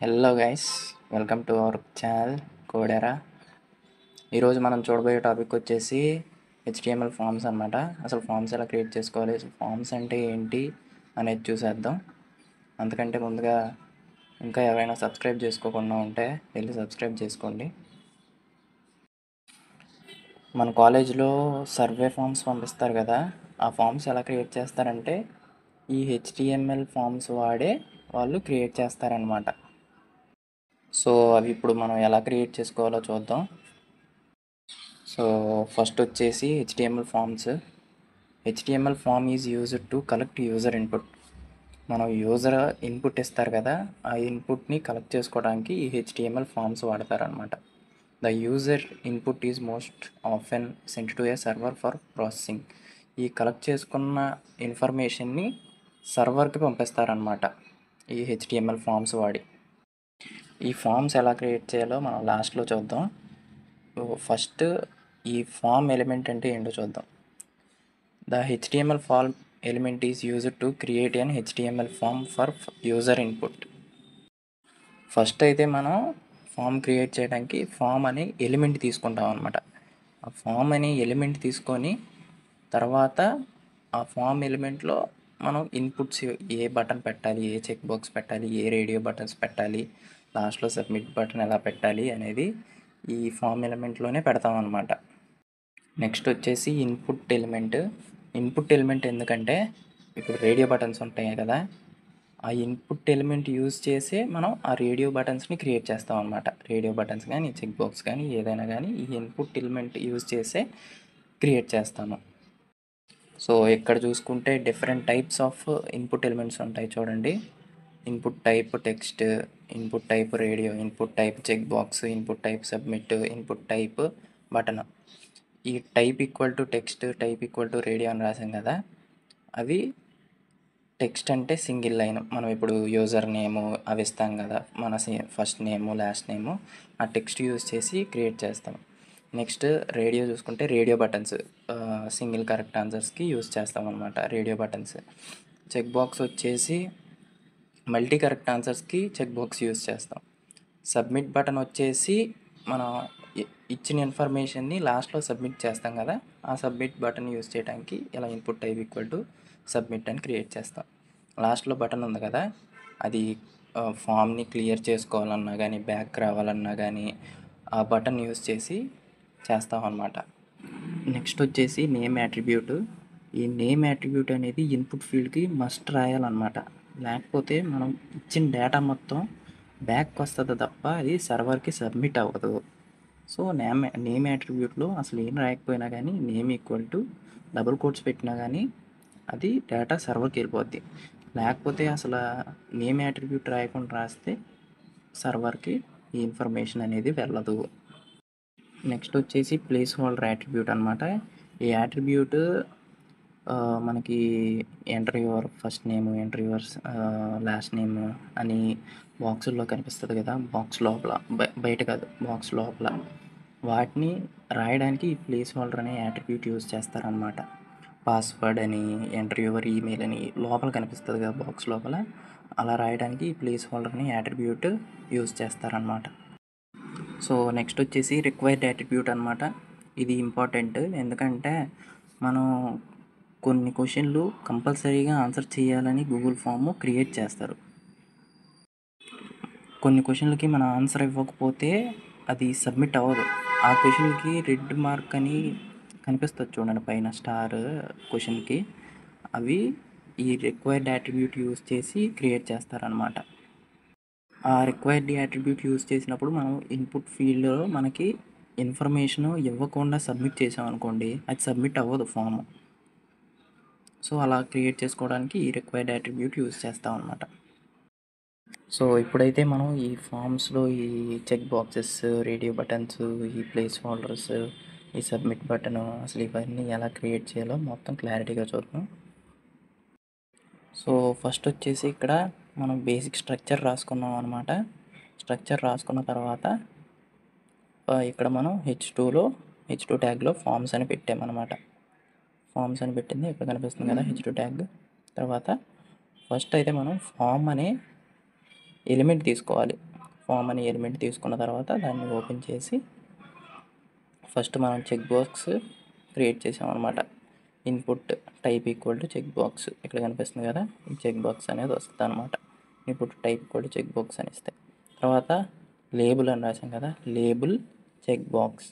Hello guys, welcome to our channel Codera. ఈరోజు మనం చూడబోయే టాపిక్ వచ్చేసి హెచ్టిఎంఎల్ ఫామ్స్ అనమాట. అసలు ఫామ్స్ ఎలా క్రియేట్ చేసుకోవాలి, అసలు ఫామ్స్ అంటే ఏంటి అనేది చూసేద్దాం. అంతకంటే ముందుగా ఇంకా ఎవరైనా సబ్స్క్రైబ్ చేసుకోకుండా ఉంటే వెళ్ళి సబ్స్క్రైబ్ చేసుకోండి. మన కాలేజ్లో సర్వే ఫామ్స్ పంపిస్తారు కదా, ఆ ఫామ్స్ ఎలా క్రియేట్ చేస్తారంటే ఈ హెచ్టిఎంఎల్ ఫామ్స్ వాడే వాళ్ళు క్రియేట్ చేస్తారనమాట. సో అవి ఇప్పుడు మనం ఎలా క్రియేట్ చేసుకోవాలో చూద్దాం. సో ఫస్ట్ వచ్చేసి HTML forms. HTML form is used to collect user input. మనం యూజర్ ఇన్పుట్ ఇస్తారు కదా, ఆ ఇన్పుట్ని కలెక్ట్ చేసుకోవడానికి ఈ హెచ్టిఎంఎల్ ఫామ్స్ వాడతారనమాట. The user input is most often sent to a server for processing. ఈ కలెక్ట్ చేసుకున్న ఇన్ఫర్మేషన్ని సర్వర్కి పంపిస్తారనమాట ఈ హెచ్టిఎంఎల్ ఫామ్స్ వాడి. ఈ ఫామ్స్ ఎలా క్రియేట్ చేయాలో మనం లాస్ట్లో చూద్దాం. ఫస్ట్ ఈ ఫామ్ ఎలిమెంట్ అంటే ఏంటో చూద్దాం. The HTML form element is used to create an HTML form for user input. First అయితే మనం ఫామ్ క్రియేట్ చేయడానికి ఫామ్ అనే ఎలిమెంట్ తీసుకుంటాం అనమాట. ఆ ఫామ్ అనే ఎలిమెంట్ తీసుకొని తర్వాత ఆ ఫామ్ ఎలిమెంట్లో మనం ఇన్పుట్స్ ఏ బటన్ పెట్టాలి, ఏ చెక్ బాక్స్ పెట్టాలి, ఏ రేడియో బటన్స్ పెట్టాలి, లాస్ట్లో సబ్మిట్ బటన్ ఎలా పెట్టాలి అనేది ఈ ఫామ్ ఎలిమెంట్లోనే పెడతాం అనమాట. నెక్స్ట్ వచ్చేసి ఇన్పుట్ ఎలిమెంట్. ఇన్పుట్ ఎలిమెంట్ ఎందుకంటే ఇప్పుడు రేడియో బటన్స్ ఉంటాయి కదా, ఆ ఇన్పుట్ ఎలిమెంట్ యూజ్ చేసే మనం ఆ రేడియో బటన్స్ని క్రియేట్ చేస్తాం అనమాట. రేడియో బటన్స్ కానీ చెక్ బాక్స్ కానీ ఏదైనా కానీ ఈ ఇన్పుట్ ఎలిమెంట్ యూజ్ చేసే క్రియేట్ చేస్తాము. సో ఇక్కడ చూసుకుంటే different types of input elements ఉంటాయి చూడండి. Input type text, input type radio, input type check box, input type submit, input type button. ఈ type equal to text, type equal to radio అని రాసాం కదా, అవి టెక్స్ట్ అంటే సింగిల్ లైన్. మనం ఇప్పుడు యూజర్ నేము అవి ఇస్తాం కదా, మన ఫస్ట్ నేము లాస్ట్ నేము, ఆ టెక్స్ట్ యూజ్ చేసి క్రియేట్ చేస్తాం. నెక్స్ట్ రేడియో చూసుకుంటే రేడియో బటన్స్ సింగిల్ కరెక్ట్ ఆన్సర్స్కి యూజ్ చేస్తాం అనమాట రేడియో బటన్స్. చెక్ బాక్స్ వచ్చేసి మల్టీ కరెక్ట్ ఆన్సర్స్కి చెక్ బాక్స్ యూజ్ చేస్తాం. సబ్మిట్ బటన్ వచ్చేసి మనం ఇచ్చిన ఇన్ఫర్మేషన్ని లాస్ట్లో సబ్మిట్ చేస్తాం కదా, ఆ సబ్మిట్ బటన్ యూజ్ చేయడానికి ఇలా input type equal to submit అని క్రియేట్ చేస్తాం. లాస్ట్లో బటన్ ఉంది కదా, అది ఫామ్ని క్లియర్ చేసుకోవాలన్నా కానీ బ్యాక్ రావాలన్నా కానీ ఆ బటన్ యూజ్ చేసి చేస్తాం అన్నమాట. నెక్స్ట్ వచ్చేసి నేమ్ యాట్రిబ్యూట్. ఈ నేమ్ యాట్రిబ్యూట్ అనేది ఇన్పుట్ ఫీల్డ్కి మస్ట్ రాయాలన్నమాట. లేకపోతే మనం ఇచ్చిన డేటా మొత్తం బ్యాక్ వస్తుంది తప్ప అది సర్వర్కి సబ్మిట్ అవ్వదు. సో నేమ్ యాట్రిబ్యూట్లో అసలు ఏం రాయకపోయినా కానీ name equal to double quotes పెట్టినా కానీ అది డేటా సర్వర్కి వెళ్ళిపోద్ది. లేకపోతే అసలు నేమ్ యాట్రిబ్యూట్ రాయకుండా రాస్తే సర్వర్కి ఈ ఇన్ఫర్మేషన్ అనేది వెళ్ళదు. నెక్స్ట్ వచ్చేసి ప్లేస్ హోల్డర్ యాట్రిబ్యూట్ అనమాట. ఈ యాట్రిబ్యూట్ మనకి enter your first name, enter your last name అని బాక్సుల్లో కనిపిస్తుంది కదా, బాక్స్ లోపల బయట కాదు బాక్స్ లోపల, వాటిని రాయడానికి ఈ ప్లేస్ హోల్డర్ అనే యాట్రిబ్యూట్ యూజ్ చేస్తారనమాట. పాస్వర్డ్ అని, ఎంటర్ యువర్ ఈమెయిల్ అని లోపల కనిపిస్తుంది కదా బాక్స్ లోపల, అలా రాయడానికి ఈ ప్లేస్ హోల్డర్ అనే యాట్రిబ్యూట్ యూజ్ చేస్తారనమాట. సో నెక్స్ట్ వచ్చేసి రిక్వైర్డ్ యాట్రిబ్యూట్ అనమాట. ఇది ఇంపార్టెంట్, ఎందుకంటే మనం కొన్ని క్వశ్చన్లు కంపల్సరీగా ఆన్సర్ చేయాలని గూగుల్ ఫామ్ క్రియేట్ చేస్తారు. కొన్ని క్వశ్చన్లకి మన ఆన్సర్ ఇవ్వకపోతే అది సబ్మిట్ అవ్వదు. ఆ క్వశ్చన్కి రెడ్ మార్క్ అని కనిపిస్తుంది చూడండి పైన స్టార్ క్వశ్చన్కి, అవి ఈ రిక్వైర్డ్ యాట్రిబ్యూట్ యూజ్ చేసి క్రియేట్ చేస్తారనమాట. ఆ రిక్వైర్డ్ యాట్రిబ్యూట్ యూజ్ చేసినప్పుడు మనం ఇన్పుట్ ఫీల్డ్లో మనకి ఇన్ఫర్మేషన్ ఇవ్వకుండా సబ్మిట్ చేసాం అనుకోండి, అది సబ్మిట్ అవ్వదు ఫామ్. సో అలా క్రియేట్ చేసుకోవడానికి ఈ రిక్వైర్డ్ యాట్రిబ్యూట్ యూజ్ చేస్తాం అనమాట. సో ఇప్పుడైతే మనం ఈ ఫామ్స్లో ఈ చెక్ బాక్సెస్, రేడియో బటన్స్, ఈ ప్లేస్ హోల్డర్స్, ఈ సబ్మిట్ బటన్, అసలు ఇవన్నీ ఎలా క్రియేట్ చేయాలో మొత్తం క్లారిటీగా చూద్దాం. సో ఫస్ట్ వచ్చేసి ఇక్కడ మనం బేసిక్ స్ట్రక్చర్ రాసుకున్నాం అనమాట. స్ట్రక్చర్ రాసుకున్న తర్వాత ఇక్కడ మనం హెచ్2 ట్యాగ్లో ఫామ్స్ అని పెట్టామన్నమాట. ఫామ్స్ అని పెట్టింది ఇక్కడ కనిపిస్తుంది కదా హెచ్2 ట్యాగ్. తర్వాత ఫస్ట్ అయితే మనం ఫామ్ అనే ఎలిమెంట్ తీసుకోవాలి. ఫామ్ అనే ఎలిమెంట్ తీసుకున్న తర్వాత దాన్ని ఓపెన్ చేసి ఫస్ట్ మనం చెక్ బాక్స్ క్రియేట్ చేసామన్నమాట. Input type equal to check box ఇక్కడ కనిపిస్తుంది కదా, ఈ చెక్ బాక్స్ అనేది వస్తుంది అనమాట. Input type equal to check box అని ఇస్తే తర్వాత లేబుల్ అని రాసాం కదా, లేబుల్ చెక్ బాక్స్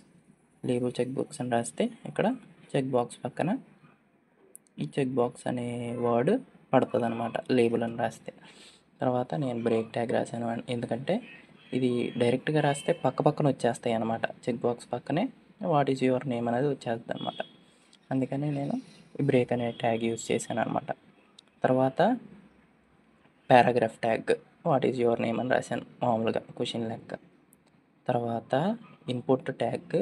అని రాస్తే ఇక్కడ చెక్ బాక్స్ పక్కన ఈ చెక్ బాక్స్ అనే వర్డ్ పడుతుంది అనమాట లేబుల్ అని రాస్తే. తర్వాత నేను బ్రేక్ ట్యాగ్ రాశాను, ఎందుకంటే ఇది డైరెక్ట్గా రాస్తే పక్కన వచ్చేస్తాయి అనమాట. చెక్ బాక్స్ పక్కనే వాట్ ఈజ్ యువర్ నేమ్ అనేది వచ్చేస్తుంది అనమాట. అందుకని నేను ఈ బ్రేక్ అనే ట్యాగ్ యూజ్ చేశాను అనమాట. తర్వాత paragraph tag what is your name అని రాశాను మామూలుగా క్వశ్చన్ లెక్క. తర్వాత input tag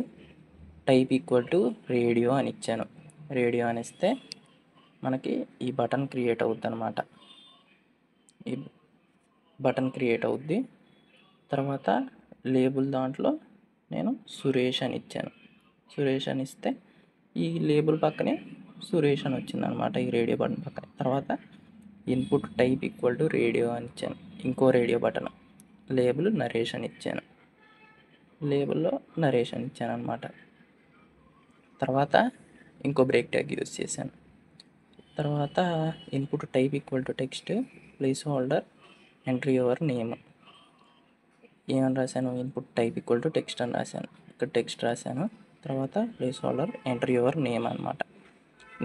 type equal to radio అని ఇచ్చాను. రేడియో అని ఇస్తే మనకి ఈ బటన్ క్రియేట్ అవుద్ది అనమాట. ఈ బటన్ క్రియేట్ అవుద్ది. తర్వాత లేబుల్ దాంట్లో నేను సురేష్ అని ఇచ్చాను. సురేష్ అని ఇస్తే ఈ లేబుల్ పక్కనే సురేష్ అని వచ్చిందనమాట ఈ రేడియో బటన్ పక్కనే. తర్వాత input type equal to radio అని ఇచ్చాను, ఇంకో రేడియో బటన్. లేబుల్ నరేష్ అని ఇచ్చాను, లేబుల్లో నరేష్ అని ఇచ్చాను అనమాట. తర్వాత ఇంకో బ్రేక్ ట్యాగ్ యూజ్ చేశాను. తర్వాత input type equal to text place holder entry your name ఏమని రాశాను, input type equal to text అని రాశాను. ఇక్కడ టెక్స్ట్ రాశాను. తర్వాత place holder entry your name అనమాట.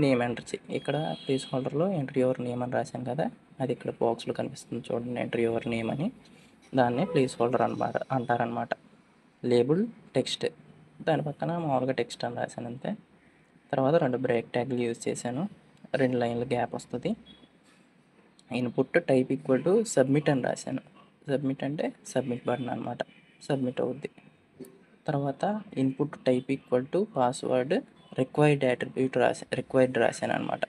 నేమ్ ఎంటర్ ఇక్కడ ప్లేస్ హోల్డర్లో ఎంట్రీ యువర్ నేమ్ అని రాశాను కదా, అది ఇక్కడ బాక్స్లో కనిపిస్తుంది చూడండి, ఎంట్రీ యువర్ నేమ్ అని. దాన్నే ప్లేస్ హోల్డర్ అంటారనమాట. లేబుల్ టెక్స్ట్ దాని పక్కన మామూలుగా టెక్స్ట్ అని రాశాను అంతే. తర్వాత 2 బ్రేక్ ట్యాగ్లు యూజ్ చేశాను, 2 లైన్ల గ్యాప్ వస్తుంది. Input type equal to submit అని రాశాను. సబ్మిట్ అంటే సబ్మిట్ బటన్ అనమాట, సబ్మిట్ అవుద్ది. తర్వాత input type equal to password required రాశాను అనమాట.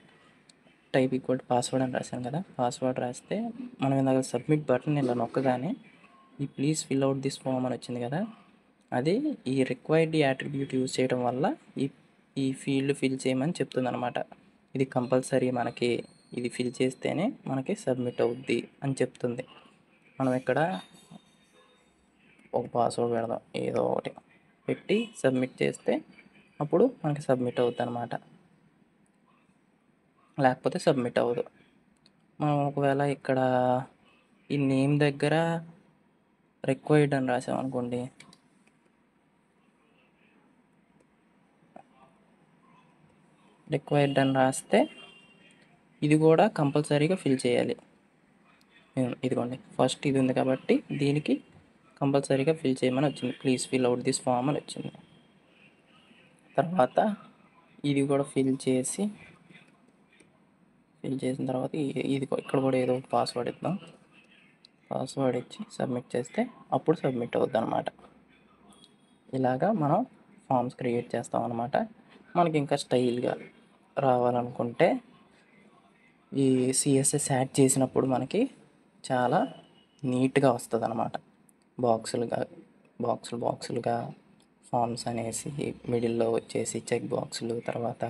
టైప్ ఈక్వల్ టు పాస్వర్డ్ అని రాశాను కదా, పాస్వర్డ్ రాస్తే మనం ఇందాక సబ్మిట్ బటన్ ఇలా నొక్కగానే ఈ please fill out this form అని వచ్చింది కదా, అది ఈ రిక్వైర్డ్ యాట్రిబ్యూట్ యూజ్ చేయడం వల్ల ఈ ఫీల్డ్ ఫిల్ చేయమని చెప్తుంది అనమాట. ఇది కంపల్సరీ మనకి ఇది ఫిల్ చేస్తేనే మనకి సబ్మిట్ అవుద్ది అని చెప్తుంది. మనం ఇక్కడ ఒక పాస్వర్డ్ పెడదాం, ఏదో ఒకటి పెట్టి సబ్మిట్ చేస్తే అప్పుడు మనకి సబ్మిట్ అవుద్ది అనమాట, లేకపోతే సబ్మిట్ అవ్వదు. మనం ఒకవేళ ఇక్కడ ఈ నేమ్ దగ్గర రిక్వైర్డ్ అని రాసామనుకోండి, రిక్వైర్డ్ అని రాస్తే ఇది కూడా కంపల్సరీగా ఫిల్ చేయాలి. ఇదిగోండి ఫస్ట్ ఇది ఉంది కాబట్టి దీనికి కంపల్సరీగా ఫిల్ చేయమని వచ్చింది, please fill out this form అని వచ్చింది. తర్వాత ఇది కూడా ఫిల్ చేసిన తర్వాత ఇది ఇక్కడ కూడా ఏదో పాస్వర్డ్ ఇద్దాం, పాస్వర్డ్ ఇచ్చి సబ్మిట్ చేస్తే అప్పుడు సబ్మిట్ అవుద్ది అనమాట. ఇలాగా మనం ఫామ్స్ క్రియేట్ చేస్తాం అనమాట. మనకి ఇంకా స్టైల్గా రావాలనుకుంటే ఈ సిఎస్ఎస్ యాడ్ చేసినప్పుడు మనకి చాలా నీట్గా వస్తుంది అనమాట. బాక్సులుగా ఫామ్స్ అనేసి మిడిల్లో వచ్చేసి చెక్ బాక్సులు, తర్వాత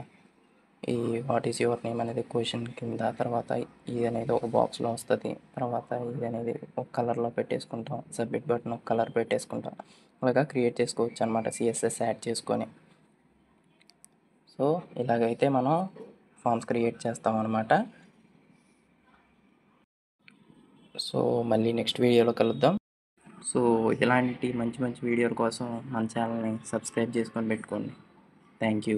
ఈ వాట్ ఈజ్ యువర్ నేమ్ అనేది క్వశ్చన్ కింద, తర్వాత ఇది అనేది ఒక బాక్స్లో వస్తుంది, తర్వాత ఇది అనేది ఒక కలర్లో పెట్టేసుకుంటాం, సబ్మిట్ బటన్ ఒక కలర్ పెట్టేసుకుంటాం. అలాగా క్రియేట్ చేసుకోవచ్చు అనమాట సిఎస్ఎస్ యాడ్ చేసుకొని. సో ఇలాగైతే మనం ఫామ్స్ క్రియేట్ చేస్తాం అనమాట. సో మళ్ళీ నెక్స్ట్ వీడియోలో కలుద్దాం. సో ఇలాంటి మంచి వీడియోల కోసం మన ఛానల్ని సబ్స్క్రైబ్ చేసుకొని పెట్టుకోండి. Thank you.